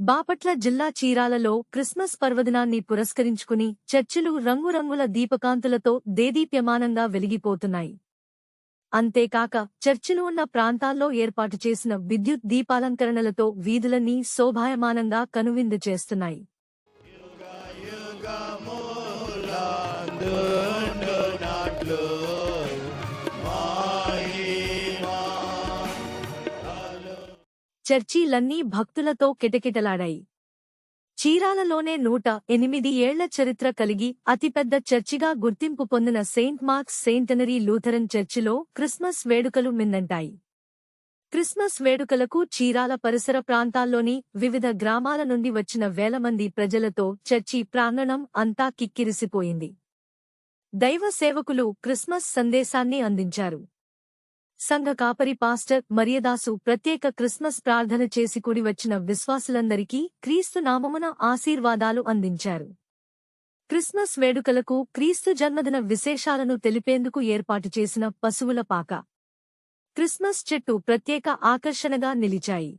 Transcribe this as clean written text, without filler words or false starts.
బాపట్ల జిల్లా చీరాలలో క్రిస్మస్ పర్వదినాన్ని పురస్కరించుకుని చర్చిలు రంగురంగుల దీపకాంతులతో దేదీప్యమానంగా వెలిగిపోతున్నాయి. అంతేకాక చర్చిలు ఉన్న ప్రాంతాల్లో ఏర్పాటు చేసిన విద్యుత్ దీపాలంకరణలతో వీధులన్నీ శోభాయమానంగా కనువిందు చేస్తున్నాయి. చర్చీలన్నీ భక్తులతో కిటకిటలాడాయి. చీరాలలోనే 108 ఏళ్ల చరిత్ర కలిగి అతిపెద్ద చర్చిగా గుర్తింపు పొందిన సెయింట్ మార్క్స్ సెయింటనరీ లూథరన్ చర్చిలో క్రిస్మస్ వేడుకలు మిన్నంటాయి. క్రిస్మస్ వేడుకలకు చీరాల పరిసర ప్రాంతాల్లోని వివిధ గ్రామాల నుండి వచ్చిన వేలమంది ప్రజలతో చర్చి ప్రాంగణం అంతా కిక్కిరిసిపోయింది. దైవ సేవకులు క్రిస్మస్ సందేశాన్ని అందించారు. సంఘ కాపరి పాస్టర్ మరియదాసు ప్రత్యేక క్రిస్మస్ ప్రార్థన చేసి కూడి వచ్చిన విశ్వాసులందరికీ క్రీస్తు నామమున ఆశీర్వాదాలు అందించారు. క్రిస్మస్ వేడుకలకు క్రీస్తు జన్మదిన విశేషాలను తెలిపేందుకు ఏర్పాటు చేసిన పశువుల పాక, క్రిస్మస్ చెట్టు ప్రత్యేక ఆకర్షణగా నిలిచాయి.